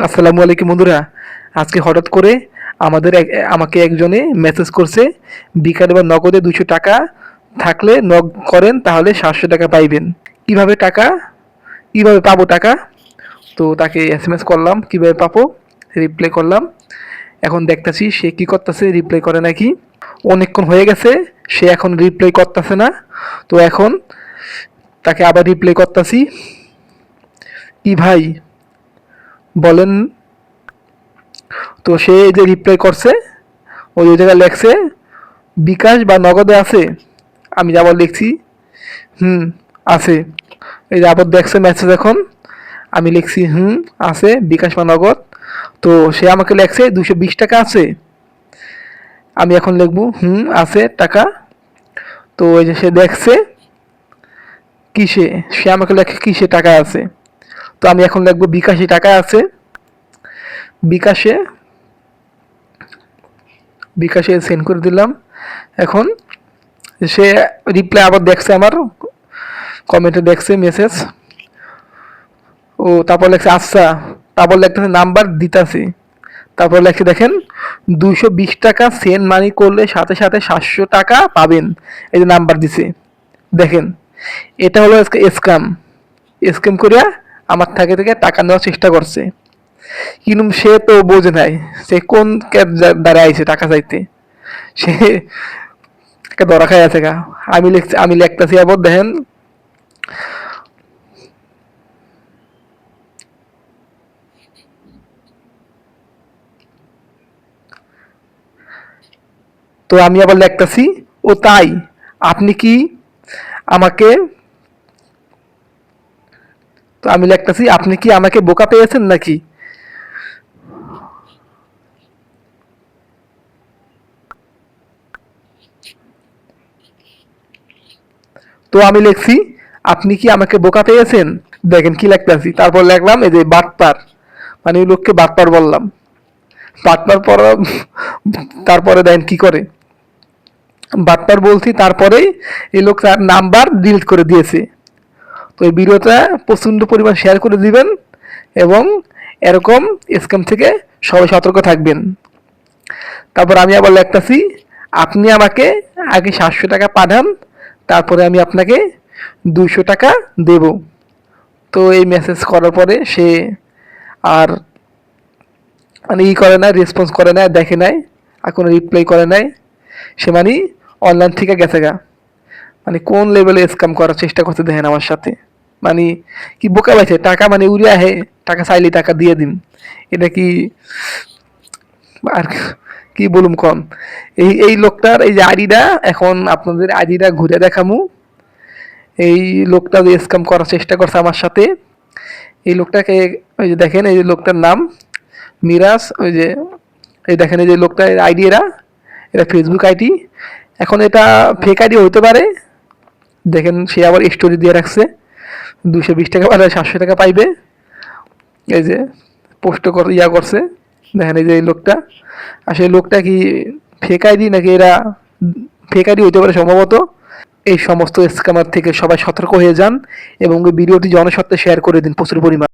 আসসালামু আলাইকুম বন্ধুরা। আজকে হঠাৎ করে আমাকে একজনে মেসেজ করছে, বিকালে বা নগদে 200 টাকা থাকলে নক করেন, তাহলে 700 টাকা পাইবেন। কিভাবে পাবো টাকা? তো তাকে SMS করলাম, কিভাবে পাবো, রিপ্লাই করলাম। এখন দেখতেছি সে কি করতেছে, রিপ্লাই করে নাকি। অনেকক্ষণ হয়ে গেছে, সে এখন রিপ্লাই করতেছে না। তো এখন তাকে আবার রিপ্লাই করতেছি, কি ভাই বলেন। তো সে এই যে রিপ্লাই করছে, ওই জায়গায় লেখছে বিকাশ বা নগদে আছে। আমি আবার লিখছি হুম আছে। এই যে আবার দেখছে মেসেজ, এখন আমি লিখছি আছে বিকাশ বা নগদ। তো সে আমাকে লেখছে 220 টাকা আছে। আমি এখন লিখবো আছে টাকা। তো ওই যে সে দেখছে কিসে, সে আমাকে লেখে কিসে টাকা আছে। তো আমি এখন লিখবো বিকাশে টাকা আছে। বিকাশে বিকাশে সেন্ড করে দিলাম। এখন সে রিপ্লাই আবার দেখছে, আমার কমেন্টে দেখছে মেসেজ। ও তারপর লেখছে আচ্ছা, তারপর লেখতেছে নাম্বার দিতাছি। তারপর লেখছে দেখেন 220 টাকা সেন্ড মানি করলে সাথে সাথে 700 টাকা পাবেন। এই যে নাম্বার দিছে, দেখেন। এটা হলো স্ক্যাম। স্ক্যাম করিয়া আমার থেকে টাকা নেওয়ার চেষ্টা করছে, কিন্তু সে তো বোঝে নাই সে কোন ক্যাব দ্বারা আইছে টাকা চাইতে। সে একটা ধরা খাই আছে গা। আমি লিখতেছি আবার দেখেন, তো আমি আবার লিখতেছি ও তাই, আপনি কি আমাকে, তো আমি লিখতেছি আপনি কি আমাকে বোকা পেয়েছেন নাকি। তো আমি লিখছি আপনি কি আমাকে বোকা পেয়েছেন। দেখেন কি লিখতেছি, তারপর লিখলাম এই যে বাটপার, মানে ওই লোককে বাটপার বললাম। বাটপার পর তারপরে দেখেন কি করে, বাটপার বলছি, তারপরেই এই লোক তার নাম্বার ডিলিট করে দিয়েছে। তো এই ভিডিওটা প্রচণ্ড পরিমাণ শেয়ার করে দিবেন, এবং এরকম স্ক্যাম থেকে সবাই সতর্ক থাকবেন। তারপর আমি আবার লিখতেছি আপনি আমাকে আগে 700 টাকা পাঠান, তারপরে আমি আপনাকে 200 টাকা দেব। তো এই মেসেজ করার পরে সে আর মানে করে না, রেসপন্স করে না, দেখে নাই, আর কোনো রিপ্লাই করে নাই। সে মানে অনলাইন থেকে গেছে গা। মানে কোন লেভেলে স্ক্যাম করার চেষ্টা করতে দেখেন আমার সাথে। মানে কি বোকা পাইছে, টাকা মানে উড়ে আহে, টাকা চাইলে টাকা দিয়ে দিন। এটা কি আর কি বলুম কন। এই লোকটার এই যে আইডিটা, এখন আপনাদের আইডিটা ঘুরে দেখামু। এই লোকটা যে স্ক্যাম করার চেষ্টা করছে আমার সাথে, এই লোকটাকে, ওই যে দেখেন এই যে লোকটার নাম মিরাজ। ওই যে এই দেখেন এই যে লোকটার আইডি, এটা ফেসবুক আইডি। এখন এটা ফেক আইডি হতে পারে। দেখেন সে আবার স্টোরি দিয়ে রাখছে 220 টাকা পাঠালে 700 টাকা পাইবে। এই যে পোস্ট করছে, দেখেন এই যে এই লোকটা। আসলে লোকটা কি ফেক আইডি নাকি, এরা ফেক আইডি হতে পারে সম্ভবত। এই সমস্ত স্ক্যামার থেকে সবাই সতর্ক হয়ে যান, এবং ভিডিওটি জনস্বার্থে শেয়ার করে দিন প্রচুর পরিমাণ।